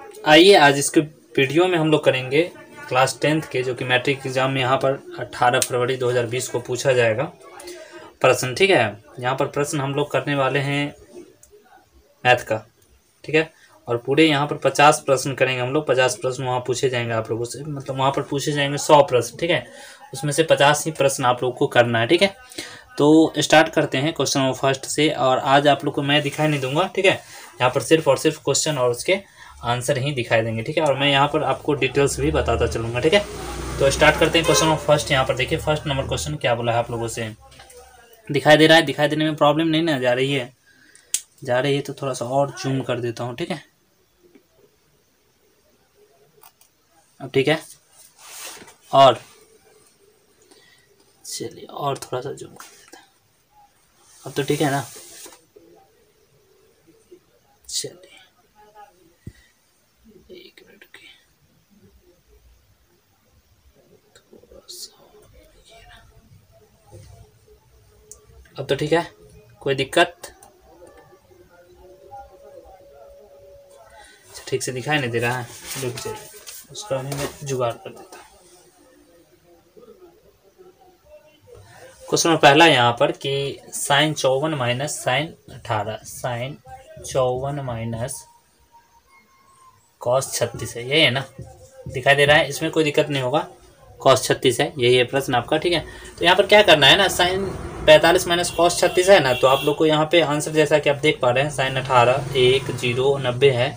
आइए आज इसके वीडियो में हम लोग करेंगे क्लास 10th के, जो कि मैट्रिक एग्जाम में यहाँ पर 18 फरवरी 2020 को पूछा जाएगा प्रश्न। ठीक है, यहाँ पर प्रश्न हम लोग करने वाले हैं मैथ का। ठीक है, और पूरे यहाँ पर 50 प्रश्न करेंगे हम लोग। 50 प्रश्न वहाँ पूछे जाएंगे आप लोगों से, मतलब वहाँ पर पूछे जाएंगे 100 प्रश्न। ठीक है, उसमें से 50 ही प्रश्न आप लोग को करना है। ठीक है, तो स्टार्ट करते हैं क्वेश्चन नंबर फर्स्ट से। और आज आप लोग को मैं दिखाई नहीं दूंगा। ठीक है, यहाँ पर सिर्फ और सिर्फ क्वेश्चन और उसके आंसर ही दिखाई देंगे। ठीक है, और मैं यहाँ पर आपको डिटेल्स भी बताता चलूँगा। ठीक है, तो स्टार्ट करते हैं क्वेश्चन नंबर फर्स्ट। यहाँ पर देखिए फर्स्ट नंबर क्वेश्चन क्या बोला है आप लोगों से। दिखाई दे रहा है? दिखाई देने में प्रॉब्लम नहीं ना जा रही है? जा रही है तो थोड़ा सा और जूम कर देता हूँ। ठीक है, अब ठीक है, और चलिए और थोड़ा सा जूम कर देता हूँ। अब तो ठीक है ना? चलिए एक मिनट की, थोड़ा सा, अब तो ठीक है, कोई दिक्कत? ठीक से दिखाई नहीं दे रहा है, रुक जाइए, उसका भी मैं जुगाड़ कर देता हूँ। क्वेश्चन पहला यहाँ पर कि sine 54 minus sine 18, sine 54 minus cos 36 है, यही है ना? दिखाई दे रहा है, इसमें कोई दिक्कत नहीं होगा। कॉस 36 है, यही है प्रश्न आपका। ठीक है, तो यहाँ पर क्या करना है ना, साइन 45 माइनस कॉस 36 है ना, तो आप लोग को यहाँ पे आंसर जैसा कि आप देख पा रहे हैं, साइन 18 1 0 90 है।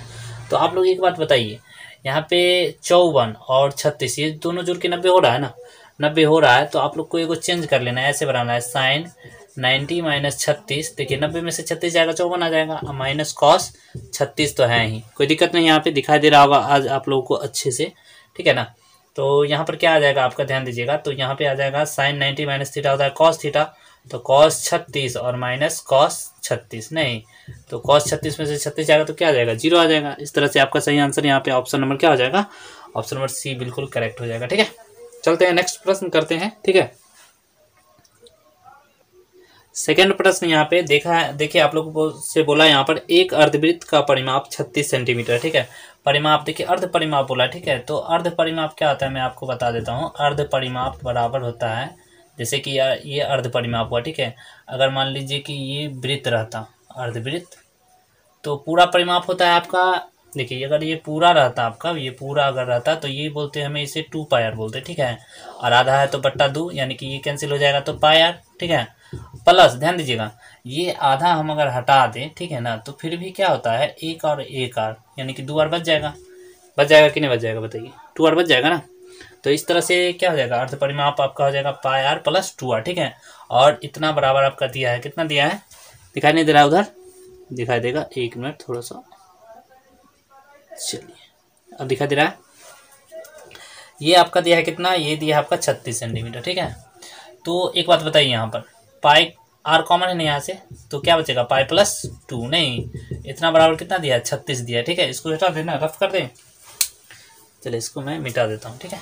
तो आप लोग एक बात बताइए, यहाँ पे 54 और 36 ये दोनों जुड़ के 90 हो रहा है ना? 90 हो रहा है, तो आप लोग को एगो चेंज कर लेना है, ऐसे बनाना है, साइन 90 माइनस 36। देखिए 90 में से 36 जाएगा, 54 आ जाएगा, माइनस कॉस 36 तो है ही, कोई दिक्कत नहीं। यहाँ पे दिखाई दे रहा होगा आज आप लोगों को अच्छे से। ठीक है ना? तो यहाँ पर क्या आ जाएगा आपका, ध्यान दीजिएगा, तो यहाँ पे आ जाएगा साइन 90 माइनस थीटा होता है कॉस थीटा, तो कॉस 36 और माइनस कॉस 36 नहीं, तो कॉस 36 में से 36 जाएगा तो क्या आ जाएगा, 0 आ जाएगा। इस तरह से आपका सही आंसर यहाँ पे ऑप्शन नंबर क्या हो जाएगा, ऑप्शन नंबर सी बिल्कुल करेक्ट हो जाएगा। ठीक है, चलते हैं नेक्स्ट प्रश्न करते हैं। ठीक है, सेकेंड प्रश्न यहाँ पे देखा है, देखिए आप लोगों से बोला यहाँ पर एक अर्धवृत्त का परिमाप 36 सेंटीमीटर। ठीक है, परिमाप देखिए अर्ध परिमाप बोला। ठीक है, तो अर्ध परिमाप क्या होता है मैं आपको बता देता हूँ। अर्ध परिमाप बराबर होता है, जैसे कि ये अर्ध परिमाप हुआ। ठीक है, अगर मान लीजिए कि ये वृत्त रहता अर्धवृत्त, तो पूरा परिमाप होता है आपका। देखिए अगर ये पूरा रहता आपका, ये पूरा अगर रहता तो ये बोलते हैं हमें, इसे 2 पाई आर बोलते हैं। ठीक है, और आधा है तो बट्टा 2, यानी कि ये कैंसिल हो जाएगा तो पाई आर। ठीक है, प्लस ध्यान दीजिएगा, ये आधा हम अगर हटा दें, ठीक है ना, तो फिर भी क्या होता है, एक और एक आर, यानी कि 2 आर बच जाएगा। बच जाएगा कि नहीं बच जाएगा बताइए? 2 आर बच जाएगा ना? तो इस तरह से क्या हो जाएगा, अर्ध परिमाप आपका हो जाएगा पाई आर प्लस 2 आर। ठीक है, और इतना बराबर आपका दिया है, कितना दिया है दिखाई नहीं दे रहा है? उधर दिखाई देगा, एक मिनट थोड़ा सा, चलिए अब दिखाई दे रहा है। ये आपका दिया है कितना, ये दिया है आपका 36 सेंटीमीटर। ठीक है, तो एक बात बताइए, यहाँ पर पाई आर कॉमन है ना यहाँ से, तो क्या बचेगा, पाई प्लस 2 नहीं, इतना बराबर कितना दिया है, 36 दिया है। ठीक है, इसको हटा देना, रफ कर दें, चलिए इसको मैं मिटा देता हूँ। ठीक है,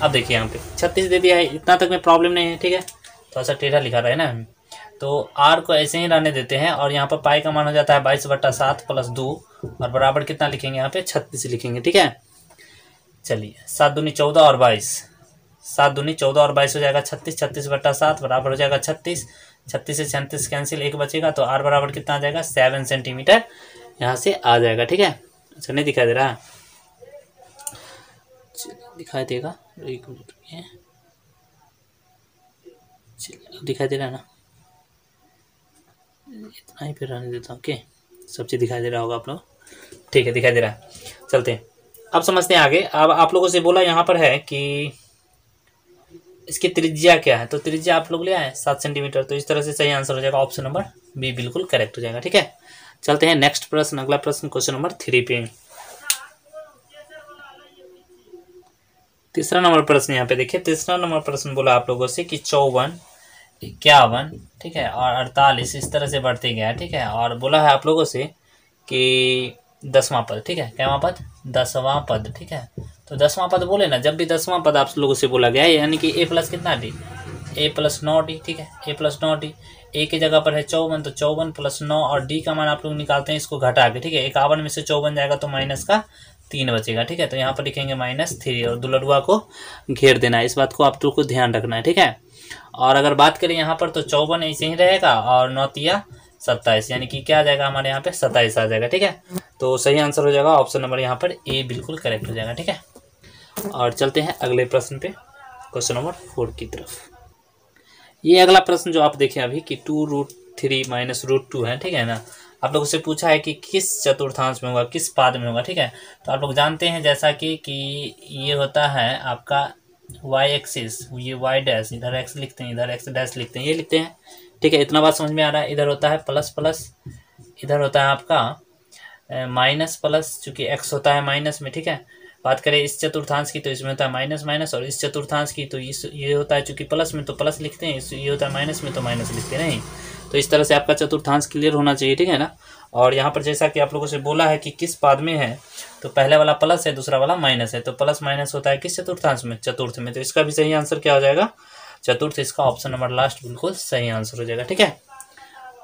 अब देखिए यहाँ पे 36 दे दिया है, इतना तक में प्रॉब्लम नहीं है। ठीक है, थोड़ा सा टेढ़ा लिखा रहा है ना, तो आर को ऐसे ही रहने देते हैं, और यहाँ पर पाई का मान हो जाता है 22/7 प्लस 2, और बराबर कितना लिखेंगे यहाँ पे, 36 लिखेंगे। ठीक है, चलिए 7 दूनी 14 और 22, 7 दूनी 14 और 22 हो जाएगा 36, 36/7 बराबर हो जाएगा 36, 36 से 36 कैंसिल, एक बचेगा, तो आर बराबर कितना आ जाएगा, 7 सेंटीमीटर यहाँ से आ जाएगा। ठीक है, अच्छा नहीं दिखाई दे रहा है? दिखाई देगा, एक मिनट, चलिए दिखाई दे रहा है ना? इतना ही फिर रहने देता हूँ। ओके, सब चीज़ दिखाई दे रहा होगा आप लोग? ठीक है, दिखाई दे रहा है, चलते हैं अब समझते हैं आगे। अब आप लोगों से बोला यहाँ पर है कि इसकी त्रिज्या क्या है, तो त्रिज्या आप लोग ले आए 7 सेंटीमीटर, तो इस तरह से सही आंसर हो जाएगा, ऑप्शन नंबर बी बिल्कुल करेक्ट हो जाएगा। ठीक है, चलते हैं नेक्स्ट प्रश्न, अगला प्रश्न क्वेश्चन नंबर 3 पे। तीसरा नंबर प्रश्न यहाँ पे देखिए, तीसरा नंबर प्रश्न बोला आप लोगों से कि 54 51, ठीक है, और 48 इस तरह से बढ़ते गया। ठीक है, और बोला है आप लोगों से कि 10वां पद। ठीक है, कैवां पद, 10वां पद। ठीक है, तो 10वां पद बोले ना, जब भी 10वां पद आप लोगों से बोला गया है, यानी कि ए प्लस कितना डी, ए प्लस 9d, ठीक है, ए प्लस 9d। ए की जगह पर है 54, तो 54 प्लस 9 और डी का मान आप लोग निकालते हैं इसको घटा के, ठीक है। 51 में से 54 जाएगा तो माइनस का 3 बचेगा, ठीक है। तो यहाँ पर लिखेंगे -3 और दुलड़ुआ को घेर देना है। इस बात को आप लोग को ध्यान रखना है, ठीक है। और अगर बात करें यहाँ पर तो 54 ऐसे ही रहेगा और 9 तिया 27, यानी कि क्या आ जाएगा हमारे यहाँ पे 27 आ जाएगा, ठीक है। तो सही आंसर हो जाएगा ऑप्शन नंबर यहाँ पर ए बिल्कुल करेक्ट हो जाएगा, ठीक है। और चलते हैं अगले प्रश्न पे, क्वेश्चन नंबर 4 की तरफ। ये अगला प्रश्न जो आप देखें अभी कि 2√3 माइनस √2 है, ठीक है ना। आप लोगों से पूछा है कि किस चतुर्थांश में होगा, किस पाद में होगा, ठीक है। तो आप लोग जानते हैं जैसा कि ये होता है आपका y एक्सिस, ये y डैश, इधर x लिखते हैं, इधर x डैश लिखते हैं, ये लिखते हैं, ठीक है। इतना बात समझ में आ रहा है। इधर होता है प्लस प्लस, इधर होता है आपका माइनस प्लस, चूंकि x होता है माइनस में, ठीक है। बात करें इस चतुर्थांश की तो इसमें होता है माइनस माइनस, और इस चतुर्थांश की तो ये होता है चूंकि प्लस में तो प्लस लिखते हैं, ये होता है माइनस में तो माइनस लिखते हैं, नहीं। तो इस तरह से आपका चतुर्थांश क्लियर होना चाहिए, ठीक है ना। और यहाँ पर जैसा कि आप लोगों से बोला है कि किस पाद में है, तो पहले वाला प्लस है, दूसरा वाला माइनस है, तो प्लस माइनस होता है किस चतुर्थांश में, चतुर्थ में। तो इसका भी सही आंसर क्या हो जाएगा, चतुर्थ। इसका ऑप्शन नंबर लास्ट बिल्कुल सही आंसर हो जाएगा, ठीक है।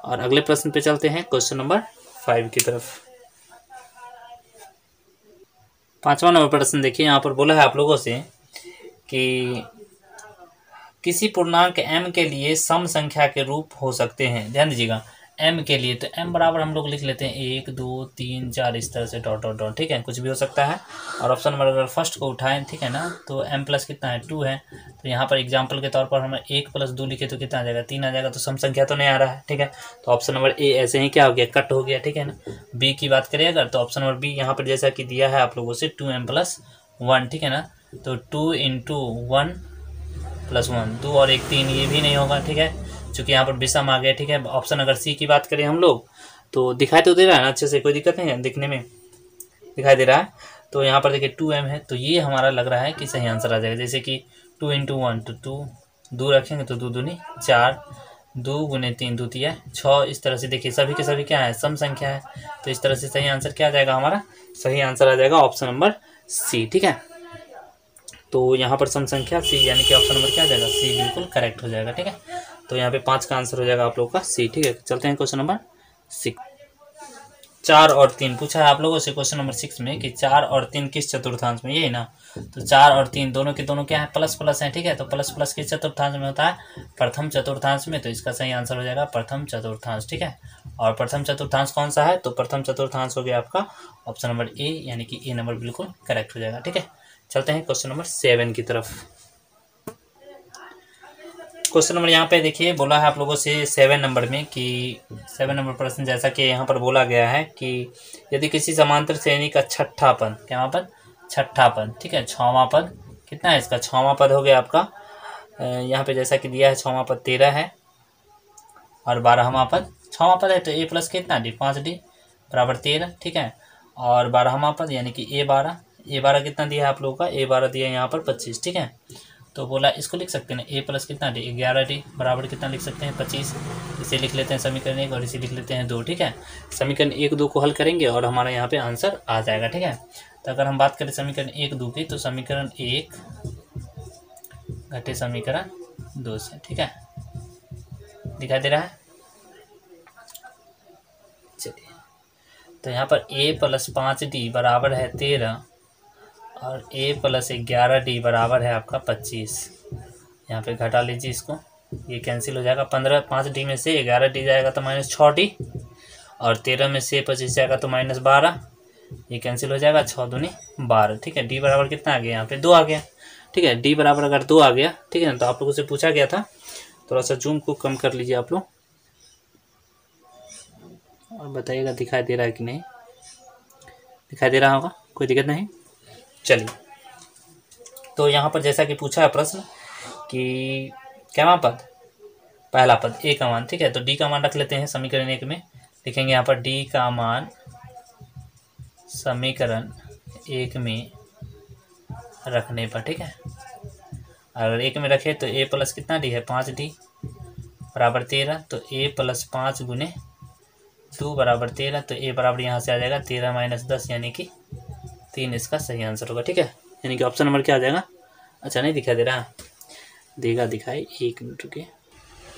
और अगले प्रश्न पे चलते हैं, क्वेश्चन नंबर 5 की तरफ। 5वां नंबर प्रश्न देखिए, यहाँ पर बोला है आप लोगों से कि किसी पूर्णांक m के लिए सम संख्या के रूप हो सकते हैं। ध्यान दीजिएगा, m के लिए तो m बराबर हम लोग लिख लेते हैं 1 2 3 4 इस तरह से डॉट डॉट डॉट, ठीक है, कुछ भी हो सकता है। और ऑप्शन नंबर अगर फर्स्ट को उठाएं, ठीक है ना, तो m प्लस कितना है 2 है। तो यहाँ पर एग्जाम्पल के तौर पर हम 1 + 2 लिखे तो कितना आ जाएगा 3 आ जाएगा, तो सम संख्या तो नहीं आ रहा है, ठीक है। तो ऑप्शन नंबर ए ऐसे ही क्या हो गया, कट हो गया, ठीक है ना। बी की बात करें अगर, तो ऑप्शन नंबर बी यहाँ पर जैसा कि दिया है आप लोगों से 2m + 1, ठीक है ना। तो 2 × 1 + 1, 2 और 1 3, ये भी नहीं होगा, ठीक है, चूंकि यहाँ पर विषम आ गया, ठीक है। ऑप्शन अगर सी की बात करें हम लोग, तो दिखाई तो दे रहा है ना अच्छे से, कोई दिक्कत नहीं है, दिखने में दिखाई दे रहा है। तो यहाँ पर देखिए 2m है, तो ये हमारा लग रहा है कि सही आंसर आ जाएगा। जैसे कि 2 × 1 तो 2, 2 रखेंगे तो 2 दूनी 4, 2 × 3 2 तिया 6, इस तरह से देखिए सभी के सभी क्या है, सम संख्या है। तो इस तरह से सही आंसर क्या आ जाएगा हमारा, सही आंसर आ जाएगा ऑप्शन नंबर सी, ठीक है। तो यहाँ पर सम संख्या सी, यानी कि ऑप्शन नंबर क्या आ जाएगा, सी बिल्कुल करेक्ट हो जाएगा, ठीक है। तो यहाँ पे 5 का आंसर हो जाएगा आप लोगों का सी, ठीक है। चलते हैं क्वेश्चन नंबर 6। 4 और 3 पूछा है आप लोगों से क्वेश्चन नंबर 6 में कि 4 और 3 किस चतुर्थांश में, यही ना। तो 4 और 3 दोनों के दोनों क्या है, प्लस प्लस है, ठीक है। तो प्लस प्लस किस चतुर्थांश में होता है, प्रथम चतुर्थांश में। तो इसका सही आंसर हो जाएगा प्रथम चतुर्थांश, ठीक है। और प्रथम चतुर्थांश कौन सा है, तो प्रथम चतुर्थांश हो गया आपका ऑप्शन नंबर ए, यानी कि ए नंबर बिल्कुल करेक्ट हो जाएगा, ठीक है। चलते हैं क्वेश्चन नंबर 7 की तरफ। क्वेश्चन नंबर यहाँ पे देखिए बोला है आप लोगों से 7 नंबर में कि 7 नंबर प्रश्न जैसा कि यहाँ पर बोला गया है कि यदि किसी समांतर श्रेणी का छठा पद, क्या पद, छठा पद, ठीक है, 6वां पद कितना है इसका, 6वां पद हो गया आपका। यहाँ पे जैसा कि दिया है 6वां पद 13 है और 12वां पद 6वां पद है, तो a प्लस कितना d 5d बराबर 13, ठीक है। और 12वां पद यानी कि a12 कितना दिया है आप लोगों का, a12 दिया है यहाँ पर 25, ठीक है। तो बोला इसको लिख सकते हैं a प्लस कितना डी 11d बराबर कितना लिख सकते हैं 25। इसे लिख लेते हैं समीकरण 1 और इसे लिख लेते हैं 2, ठीक है। समीकरण 1 2 को हल करेंगे और हमारा यहाँ पे आंसर आ जाएगा, ठीक है। तो अगर हम बात करें समीकरण 1 2 की, तो समीकरण 1 घटे समीकरण 2 से, ठीक है, दिखाई दे रहा है। चलिए, तो यहाँ पर a + 5d बराबर है 13 और a + 11d बराबर है आपका 25। यहाँ पे घटा लीजिए इसको, ये कैंसिल हो जाएगा। 15 5d में से 11d जाएगा तो -6d, और 13 में से 25 जाएगा तो -12, ये कैंसिल हो जाएगा, 6 दूनी 12, ठीक है। d बराबर कितना आ गया, यहाँ पे 2 आ गया, ठीक है। d बराबर अगर 2 आ गया, ठीक है, तो आप लोगों से पूछा गया था, थोड़ा सा जूम को कम कर लीजिए आप लोग और बताइएगा दिखाई दे रहा है कि नहीं, दिखाई दे रहा होगा, कोई दिक्कत नहीं। चलिए, तो यहाँ पर जैसा कि पूछा है प्रश्न कि क्या पद, पहला पद a का मान, ठीक है। तो d का मान रख लेते हैं समीकरण 1 में, लिखेंगे यहाँ पर d का मान समीकरण 1 में रखने पर, ठीक है। अगर 1 में रखे तो a प्लस कितना d है 5d बराबर 13, तो a + 5 × 2 बराबर 13, तो a बराबर यहाँ से आ जाएगा 13 - 10 यानी कि 3, इसका सही आंसर होगा, ठीक है। यानी कि ऑप्शन नंबर क्या आ जाएगा, अच्छा नहीं दिखाई दे रहा, देगा दिखाई, 1 मिनट रुकिए।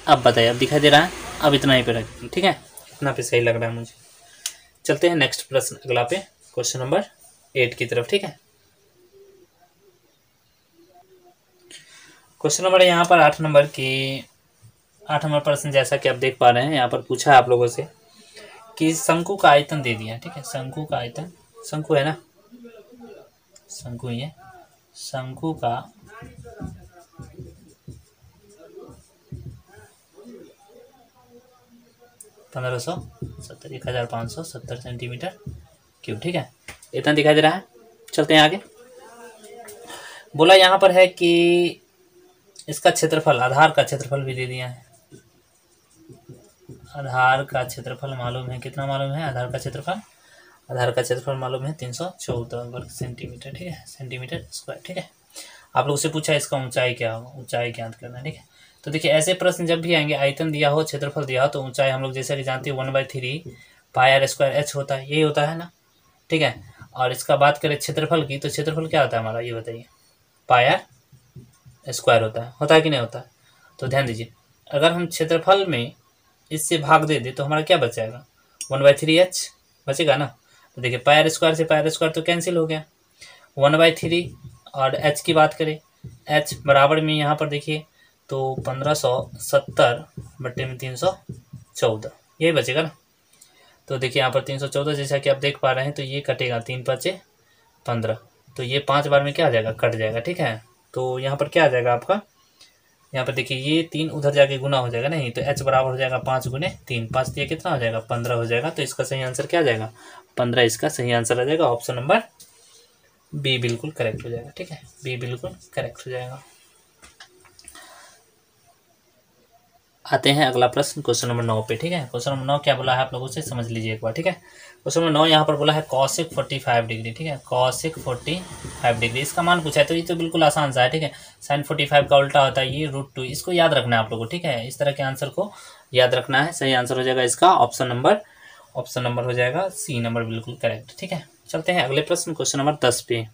अब बताइए, अब दिखाई दे रहा है? अब इतना ही पे रखिए, ठीक है, इतना पे सही लग रहा है मुझे। चलते हैं नेक्स्ट प्रश्न अगला पे, क्वेश्चन नंबर 8 की तरफ, ठीक है। क्वेश्चन नंबर यहाँ पर 8 नंबर प्रश्न, जैसा कि आप देख पा रहे हैं यहाँ पर पूछा है आप लोगों से कि शंकु का आयतन दे दिया, ठीक है। शंकु का आयतन, शंकु है ना, शंकु ही है, शंकु का एक 1570 सेंटीमीटर क्यूब, ठीक है, इतना दिखाई दे रहा है। चलते हैं आगे। बोला यहाँ पर है कि इसका क्षेत्रफल, आधार का क्षेत्रफल भी दे दिया है। आधार का क्षेत्रफल मालूम है, कितना मालूम है आधार का क्षेत्रफल? आधार का क्षेत्रफल मालूम है 314 वर्ग सेंटीमीटर, ठीक है, सेंटीमीटर स्क्वायर, ठीक है। आप लोग से पूछा इसका ऊंचाई क्या होगा, ऊंचाई ज्ञात करना है, ठीक है। तो देखिए ऐसे प्रश्न जब भी आएंगे, आयतन दिया हो, क्षेत्रफल दिया हो, तो ऊंचाई हम लोग जैसे कि जानते हैं 1/3 पाई आर स्क्वायर एच होता है, यही होता है ना, ठीक है। और इसका बात करें क्षेत्रफल की, तो क्षेत्रफल क्या होता है हमारा, ये बताइए, पाई आर स्क्वायर होता है कि नहीं होता है? तो ध्यान दीजिए, अगर हम क्षेत्रफल में इससे भाग दे दे तो हमारा क्या बच जाएगा, 1/3 बचेगा ना। तो देखिए पाई आर स्क्वायर से पाई आर स्क्वायर तो कैंसिल हो गया, 1/3 और एच की बात करें, एच बराबर में यहाँ पर देखिए तो 1570/314 यही बचेगा ना। तो देखिए यहाँ पर 314 जैसा कि आप देख पा रहे हैं, तो ये कटेगा, 3 × 5 = 15, तो ये 5 बार में क्या आ जाएगा, कट जाएगा, ठीक है। तो यहाँ पर क्या आ जाएगा आपका, यहाँ पर देखिए ये 3 उधर जाके गुना हो जाएगा, नहीं तो h बराबर हो जाएगा 5 × 3, 5 दिया कितना हो जाएगा, 15 हो जाएगा। तो इसका सही आंसर क्या आ जाएगा, 15 इसका सही आंसर आ जाएगा। ऑप्शन नंबर बी बिल्कुल करेक्ट हो जाएगा, ठीक है, बी बिल्कुल करेक्ट हो जाएगा। आते हैं अगला प्रश्न, क्वेश्चन नंबर 9 पे, ठीक है। क्वेश्चन नंबर 9 क्या बोला है आप लोगों से समझ लीजिए एक बार, ठीक है। क्वेश्चन नंबर 9 यहाँ पर बोला है cosec 45 डिग्री, ठीक है, cosec 45 डिग्री, इसका मान पूछा है, तो ये तो बिल्कुल आसान सा है, ठीक है। sin 45 का उल्टा होता है ये √2, इसको याद रखना है आप लोगों को, ठीक है, इस तरह के आंसर को याद रखना है। सही आंसर हो जाएगा इसका ऑप्शन नंबर हो जाएगा सी नंबर बिल्कुल करेक्ट, ठीक है। चलते हैं अगले प्रश्न, क्वेश्चन नंबर 10 पे।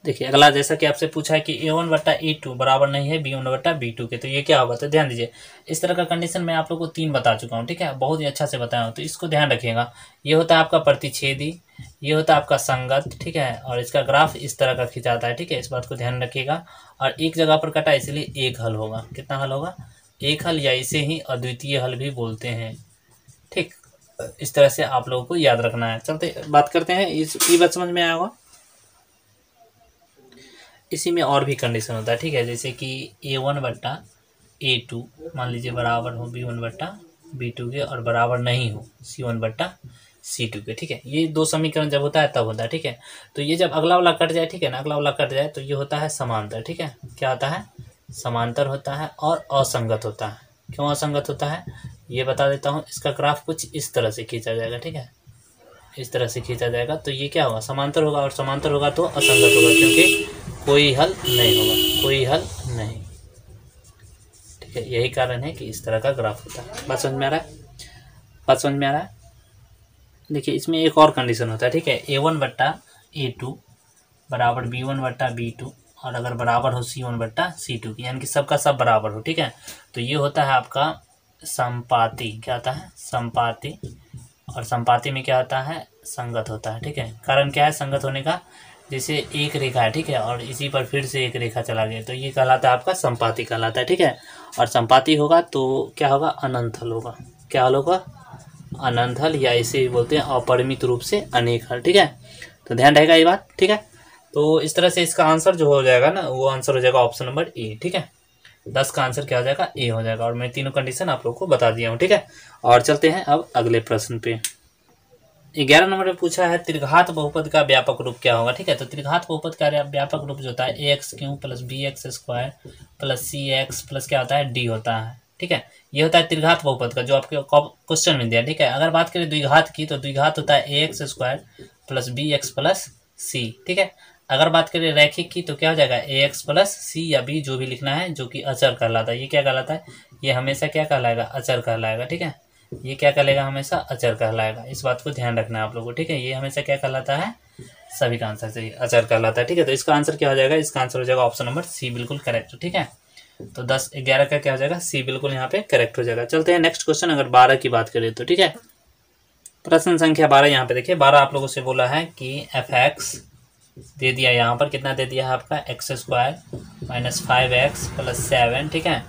देखिए अगला जैसा कि आपसे पूछा है कि A1/A2 बराबर नहीं है B1/B2 के, तो ये क्या होगा, तो ध्यान दीजिए, इस तरह का कंडीशन मैं आप लोगों को 3 बता चुका हूँ, ठीक है, बहुत ही अच्छा से बताया हूँ, तो इसको ध्यान रखिएगा। ये होता है आपका प्रतिच्छेदी, ये होता है आपका संगत, ठीक है, और इसका ग्राफ इस तरह का खिंचाता है, ठीक है, इस बात को ध्यान रखिएगा। और एक जगह पर कटा इसलिए एक हल होगा, कितना हल होगा, एक हल, या इसे ही अद्वितीय हल भी बोलते हैं, ठीक, इस तरह से आप लोगों को याद रखना है। चलते बात करते हैं, ये बात समझ में आया होगा। इसी में और भी कंडीशन होता है, ठीक है, जैसे कि A1/A2 मान लीजिए बराबर हो B1/B2 के और बराबर नहीं हो C1/C2 के, ठीक है। ये 2 समीकरण जब होता है तब होता है, ठीक है। तो ये जब अगला वाला कट जाए, ठीक है ना, अगला वाला कट जाए तो ये होता है समांतर, ठीक है, क्या होता है, समांतर होता है और असंगत होता है। क्यों असंगत होता है ये बता देता हूँ, इसका ग्राफ कुछ इस तरह से खींचा जाएगा, ठीक है, इस तरह से खींचा जाएगा, तो ये क्या होगा, समांतर होगा, और समांतर होगा तो असंगत होगा, क्योंकि कोई हल नहीं होगा, कोई हल नहीं, ठीक है, यही कारण है कि इस तरह का ग्राफ होता है। बात समझ में आ रहा है, बात समझ में आ रहा है। देखिए इसमें एक और कंडीशन होता है, ठीक है, A1/A2 बराबर B1/B2 और अगर बराबर हो C1/C2 की, यानी कि सबका सब बराबर हो, ठीक है, तो ये होता है आपका संपाती, क्या होता है, संपाती, और संपाती में क्या होता है, संगत होता है, ठीक है। कारण क्या है संगत होने का, जैसे एक रेखा है, ठीक है, और इसी पर फिर से एक रेखा चला गया, तो ये कहलाता है आपका संपाती कहलाता है, ठीक है। और संपाती होगा तो क्या होगा, अनंत हल होगा, क्या हल होगा, अनंत हल, या इसे भी बोलते हैं अपरिमित रूप से अनेक हल, ठीक है। तो ध्यान रहेगा ये बात, ठीक है। तो इस तरह से इसका आंसर जो हो जाएगा ना, वो आंसर हो जाएगा ऑप्शन नंबर ए, ठीक है। 10 का आंसर क्या हो जाएगा, ए हो जाएगा, और मैं तीनों कंडीशन आप लोग को बता दिया हूँ, ठीक है। और चलते हैं अब अगले प्रश्न पे। 11 नंबर में पूछा है त्रिघात बहुपद का व्यापक रूप क्या होगा, ठीक है। तो त्रिघात बहुपद का व्यापक रूप जो होता है AX³ + BX² + CX प्लस क्या होता है, D होता है, ठीक है। ये होता है त्रिघात बहुपद का, जो आपके क्वेश्चन में दिया, ठीक है। अगर बात करें द्विघात की, तो द्विघात होता है AX² + BX + C, ठीक है। अगर बात करें रैखिक की, तो क्या हो जाएगा AX + C या B, जो भी लिखना है, जो कि अचर कहलाता है। ये क्या कहलाता है, ये हमेशा क्या कहलाएगा, अचर कहलाएगा, ठीक है। ये क्या कहलाएगा, हमेशा अचर कहलाएगा। इस बात को ध्यान रखना है आप लोगों को, ठीक है। ये हमेशा क्या कहलाता है, सभी का आंसर सही अचर कहलाता है, ठीक है। तो इसका आंसर क्या हो जाएगा, इसका आंसर हो जाएगा ऑप्शन नंबर सी, बिल्कुल करेक्ट, ठीक है। तो 10 11 का क्या हो जाएगा, सी बिल्कुल यहाँ पे करेक्ट हो जाएगा। चलते हैं नेक्स्ट क्वेश्चन, अगर 12 की बात करें तो, ठीक है। प्रश्न संख्या 12 यहाँ पे देखिए, 12 आप लोगों से बोला है कि f(x) दे दिया, यहाँ पर कितना दे दिया है आपका x² माइनस 5x प्लस 7, ठीक है।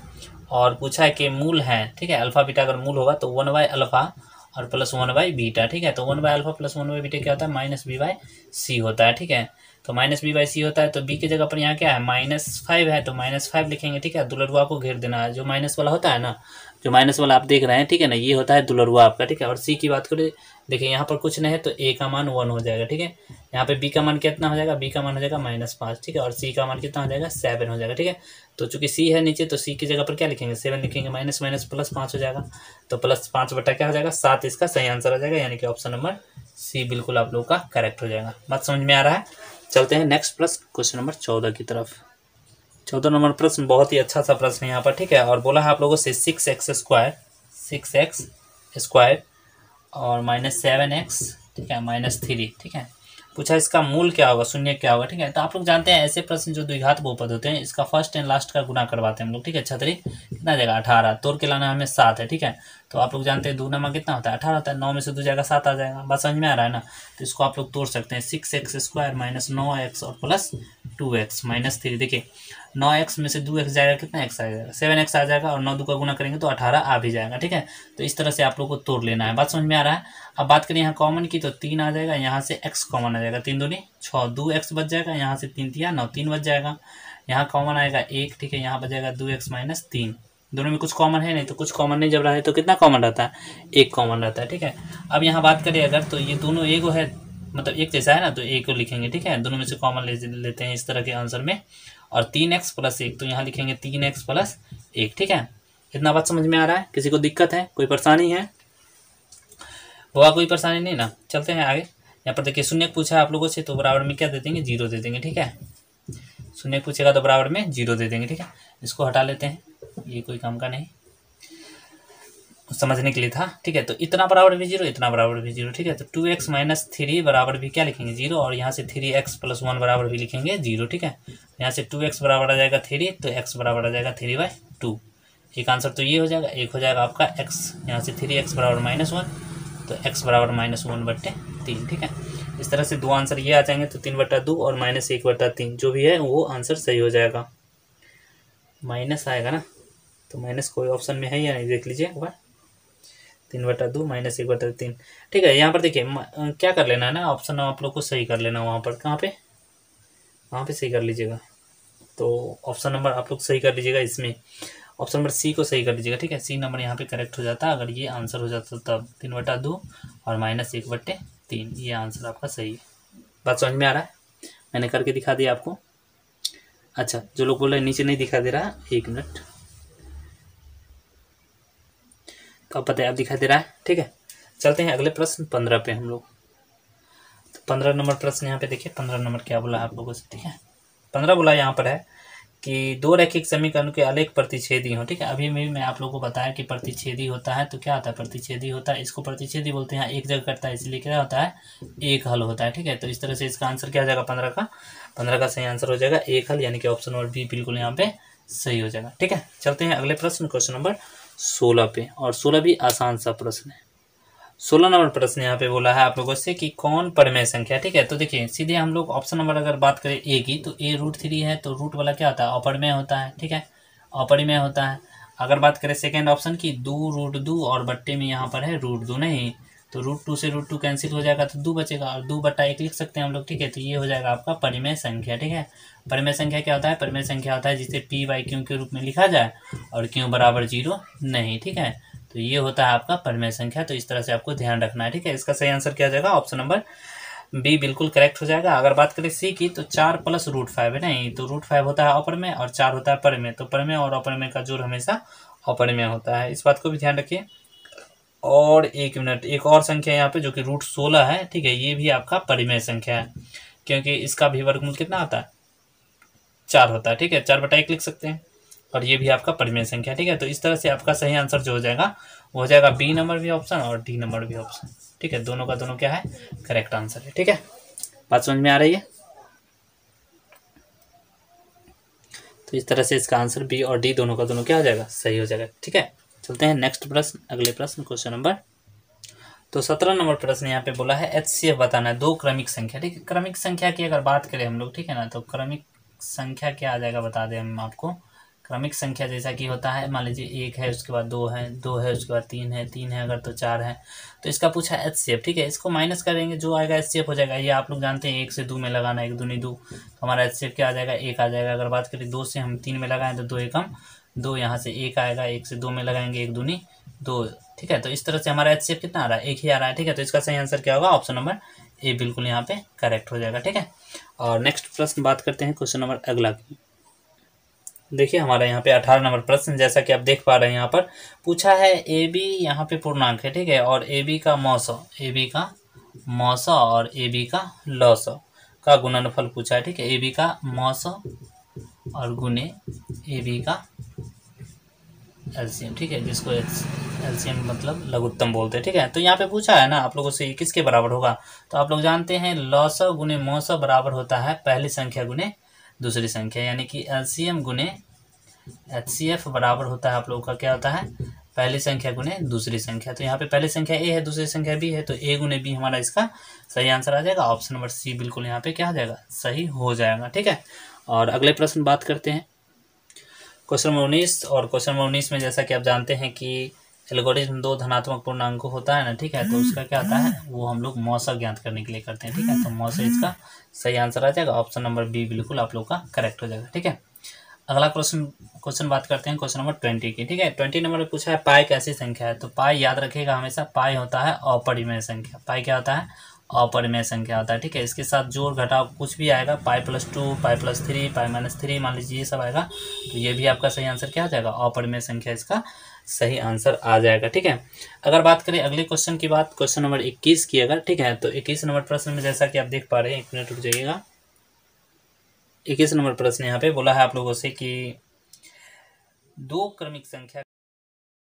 और पूछा है कि मूल है, ठीक है। अल्फा बीटा अगर मूल होगा तो 1/अल्फा और प्लस 1/बीटा, ठीक है। तो 1/अल्फा प्लस 1/बीटा क्या होता है, -b/c होता है, ठीक है। तो -b/c होता है, तो b की जगह पर यहाँ क्या है, -5 है, तो -5 लिखेंगे, ठीक है। दुलरुआ को घेर देना है, जो माइनस वाला होता है ना, जो माइनस वाला आप देख रहे हैं, ठीक है ना, ये होता है दुलरुआ आपका, ठीक है। और c की बात करें, देखिए यहाँ पर कुछ नहीं है तो a का मान 1 हो जाएगा, ठीक है। यहाँ पे b का मान कितना हो जाएगा, b का मान हो जाएगा -5, ठीक है। और c का मान कितना हो जाएगा, 7 हो जाएगा, ठीक है। तो चूंकि c है नीचे, तो c की जगह पर क्या लिखेंगे, 7 लिखेंगे, माइनस माइनस प्लस 5 हो जाएगा, तो +5 बटा क्या हो जाएगा, 7 इसका सही आंसर हो जाएगा, यानी कि ऑप्शन नंबर सी बिल्कुल आप लोगों का करेक्ट हो जाएगा। बात समझ में आ रहा है। चलते हैं नेक्स्ट प्रश्न, क्वेश्चन नंबर 14 की तरफ। 14 नंबर प्रश्न बहुत ही अच्छा सा प्रश्न है यहाँ पर, ठीक है। और बोला है आप लोगों से 6x² और -7x, ठीक है, -3, ठीक है। पूछा इसका मूल क्या होगा, शून्य क्या होगा, ठीक है। तो आप लोग जानते हैं ऐसे प्रश्न जो द्विघात बहुपद होते हैं, इसका फर्स्ट एंड लास्ट का गुना करवाते हैं हम लोग, ठीक है। 6 कितना जाएगा 18, तोड़ के लाना हमें 7 है, ठीक है। तो आप लोग जानते हैं दूना कितना होता है 18 होता है, 9 में से 2 जाएगा 7 आ जाएगा। बात समझ में आ रहा है ना। तो इसको आप लोग तोड़ सकते हैं, 6x² माइनस 9x और प्लस 2x -3। देखिए 9x में से 2x जाएगा, कितना x आ जाएगा, 7x आ जाएगा, और 9 2 का गुना करेंगे तो 18 आ भी जाएगा, ठीक है। तो इस तरह से आप लोग को तोड़ लेना है। बात समझ में आ रहा है। अब बात करें यहाँ कॉमन की, तो 3 आ जाएगा, यहाँ से x कॉमन आ जाएगा, 3 दूनी 6, 2x बच जाएगा, यहाँ से 3 तिया 9, 3 बच जाएगा, यहाँ कॉमन आएगा 1, ठीक है। यहाँ बच जाएगा 2x - 3, दोनों में कुछ कॉमन है नहीं, तो कुछ कॉमन नहीं जब रहा है तो कितना कॉमन रहता है, 1 कॉमन रहता है, ठीक है। अब यहाँ बात करें अगर, तो ये दोनों एक है, मतलब एक जैसा है ना, तो एक को लिखेंगे, ठीक है। दोनों में से कॉमन लेते हैं इस तरह के आंसर में। और 3x + 1, तो यहाँ लिखेंगे 3x + 1, ठीक है। इतना बात समझ में आ रहा है। किसी को दिक्कत है, कोई परेशानी है, हुआ कोई परेशानी नहीं ना। चलते हैं आगे। यहाँ पर देखिए शून्य पूछा है आप लोगों से, तो बराबर में क्या दे देंगे, 0 दे देंगे, ठीक है। शून्य पूछेगा तो बराबर में 0 दे देंगे, ठीक है। इसको हटा लेते हैं, ये कोई काम का नहीं, समझने के लिए था, ठीक है। तो इतना बराबर भी 0, इतना बराबर भी 0, ठीक है। तो 2x - 3 बराबर भी क्या लिखेंगे, 0, और यहाँ से 3x + 1 बराबर भी लिखेंगे 0, ठीक है। यहाँ से 2x बराबर आ जाएगा 3, तो x बराबर आ जाएगा 3/2। एक आंसर तो ये हो जाएगा। एक हो जाएगा आपका x, यहाँ से 3x बराबर -1, तो x बराबर -1/3, ठीक है। इस तरह से 2 आंसर ये आ जाएंगे, तो 3/2 और -1/3 जो भी है वो आंसर सही हो जाएगा। माइनस आएगा ना, तो माइनस कोई ऑप्शन में है या नहीं, देख लीजिए एक बार। 3/2 -1/3, ठीक है। यहाँ पर देखिए क्या कर लेना है ना, ऑप्शन आप लोग को सही कर लेना, वहाँ पर कहाँ पे, वहाँ पे सही कर लीजिएगा। तो ऑप्शन नंबर आप लोग सही कर लीजिएगा, इसमें ऑप्शन नंबर सी को सही कर लीजिएगा, ठीक है। सी नंबर यहाँ पे करेक्ट हो जाता अगर ये आंसर हो जाता, तब 3/2 और -1/3, ये आंसर आपका सही है। बात समझ में आ रहा है, मैंने करके दिखा दिया आपको। अच्छा, जो लोग बोल रहे हैं नीचे नहीं दिखा दे रहा, 1 मिनट, तो अब पता है, अब दिखाई दे रहा है, ठीक है। चलते हैं अगले प्रश्न 15 पे हम लोग। तो 15 नंबर प्रश्न यहाँ पे देखिए, 15 नंबर क्या बोला है आप लोगों से, ठीक है। 15 बोला यहाँ पर है कि 2 रैखिक समीकरण के अलेख प्रतिच्छेदी हो, ठीक है। अभी मैं आप लोगों को बताया कि प्रतिच्छेदी होता है, तो क्या होता है, प्रतिच्छेदी होता है, इसको प्रतिच्छेदी बोलते हैं। एक जगह करता है इसलिए क्या होता है, एक हल होता है, ठीक है। तो इस तरह से इसका आंसर क्या हो जाएगा, 15 का सही आंसर हो जाएगा एक हल, यानी कि ऑप्शन नंबर बी बिल्कुल यहाँ पे सही हो जाएगा, ठीक है। चलते हैं अगले प्रश्न, क्वेश्चन नंबर 16 पे, और 16 भी आसान सा प्रश्न है। 16 नंबर प्रश्न यहाँ पे बोला है आप लोगों से कि कौन परिमेय संख्या, ठीक है। तो देखिए सीधे हम लोग ऑप्शन नंबर अगर बात करें ए की, तो a √3 है, तो रूट वाला क्या होता है, अपरिमेय होता है, ठीक है, अपरिमेय होता है। अगर बात करें सेकेंड ऑप्शन की, 2√2 और बट्टे में यहाँ पर है √2 नहीं, तो √2 से √2 कैंसिल हो जाएगा, तो 2 बचेगा, और 2/1 लिख सकते हैं हम लोग, ठीक है। तो ये हो जाएगा आपका परिमेय संख्या, ठीक है। परिमेय संख्या क्या होता है, परिमेय संख्या होता है जिसे p/q के रूप में लिखा जाए और q बराबर 0 नहीं, ठीक है। तो ये होता है आपका परिमेय संख्या। तो इस तरह से आपको ध्यान रखना है, ठीक है। इसका सही आंसर क्या हो जाएगा, ऑप्शन नंबर बी बिल्कुल करेक्ट हो जाएगा। अगर बात करें सी की, तो 4 + √5 है नहीं, तो √5 होता है अपरिमेय और 4 होता है परिमेय, तो परिमेय और अपरिमेय का जोड़ हमेशा अपरिमेय होता है, इस बात को भी ध्यान रखिए। और 1 मिनट, एक और संख्या यहाँ पे जो कि √16 है, ठीक है, ये भी आपका परिमेय संख्या है, क्योंकि इसका भी वर्गमूल कितना होता है, 4 होता है, ठीक है। 4/1 लिख सकते हैं, और ये भी आपका परिमेय संख्या, ठीक है। तो इस तरह से आपका सही आंसर जो हो जाएगा वो हो जाएगा बी नंबर भी ऑप्शन और डी नंबर भी ऑप्शन, ठीक है। दोनों का दोनों क्या है, करेक्ट आंसर है, ठीक है। बात समझ में आ रही है? तो इस तरह से इसका आंसर बी और डी दोनों का दोनों क्या हो जाएगा, सही हो जाएगा, ठीक है। चलते हैं नेक्स्ट प्रश्न, अगले प्रश्न, क्वेश्चन नंबर, तो 17 नंबर प्रश्न यहाँ पे बोला है HCF बताना है दो क्रमिक संख्या, ठीक है। क्रमिक संख्या की अगर बात करें हम लोग, ठीक है ना, तो क्रमिक संख्या क्या आ जाएगा बता दें हम आपको। क्रमिक संख्या जैसा कि होता है, मान लीजिए 1 है, उसके बाद 2 है, 2 है, उसके बाद 3 है, 3 है अगर तो 4 है। तो इसका पूछा HCF, ठीक है। इसको माइनस करेंगे, जो आएगा HCF हो जाएगा। ये आप लोग जानते हैं 1 से 2 में लगाना, 1 दूनी 2, तो हमारा HCF क्या आ जाएगा, 1 आ जाएगा। अगर बात करें 2 से हम 3 में लगाएं तो 2 एकम 2, यहाँ से 1 आएगा, 1 से 2 में लगाएंगे 1 दूनी 2, ठीक है। तो इस तरह से हमारा HCF कितना आ रहा है, 1 ही आ रहा है, ठीक है। तो इसका सही आंसर क्या होगा, ऑप्शन नंबर ए बिल्कुल यहाँ पे करेक्ट हो जाएगा, ठीक है। और नेक्स्ट प्रश्न बात करते हैं, क्वेश्चन नंबर अगला की। देखिए हमारा यहाँ पे 18 नंबर प्रश्न, जैसा कि आप देख पा रहे हैं यहाँ पर पूछा है AB यहाँ पे पूर्णांक है, ठीक है, और AB का मौसौ, AB का मौसौ और AB का लौसौ का गुणनफल पूछा है, ठीक है। AB का मौसौ और गुने AB का LCM, ठीक है, जिसको LCM मतलब लघुत्तम बोलते हैं, ठीक है। तो यहाँ पे पूछा है ना आप लोगों से किसके बराबर होगा, तो आप लोग जानते हैं लौसौ गुने मौसौ बराबर होता है पहली संख्या गुने दूसरी संख्या, यानी कि LCM गुने HCF बराबर होता है आप लोगों का क्या होता है, पहली संख्या गुने दूसरी संख्या। तो यहाँ पे पहली संख्या A है, दूसरी संख्या B है, तो A गुने B हमारा इसका सही आंसर आ जाएगा। ऑप्शन नंबर सी बिल्कुल यहाँ पे क्या आ जाएगा, सही हो जाएगा, ठीक है। और अगले प्रश्न बात करते हैं, क्वेश्चन नंबर 19। और क्वेश्चन नंबर 19 में जैसा कि आप जानते हैं कि एल्गोरिथम 2 धनात्मक पूर्णांकों होता है ना, ठीक है। तो उसका क्या आता है, वो हम लोग मौसा ज्ञात करने के लिए करते हैं, ठीक है। तो मौसा इसका सही आंसर आ जाएगा, ऑप्शन नंबर बी बिल्कुल आप लोग का करेक्ट हो जाएगा, ठीक है। अगला क्वेश्चन बात करते हैं क्वेश्चन नंबर 20 की, ठीक है। 20 नंबर में पूछा है पाई कैसी संख्या है, तो पाई याद रखिएगा हमेशा, पाई होता है अपरिमेय संख्या। पाई क्या होता है, अपरिमेय संख्या होता है, ठीक है। इसके साथ जोड़ घटाव कुछ भी आएगा, पाई +2, पाई +3, पाई -3 मान लीजिए ये सब आएगा, तो ये भी आपका सही आंसर क्या आ जाएगा, अपरिमेय संख्या इसका सही आंसर आ जाएगा, ठीक है। अगर बात करें अगले क्वेश्चन की बात, क्वेश्चन नंबर 21 की अगर, ठीक है, तो 21 नंबर प्रश्न में जैसा कि आप देख पा रहे हैं, 1 मिनट रुक जाइएगा। 21 नंबर प्रश्न यहाँ पे बोला है आप लोगों से कि दो क्रमिक संख्या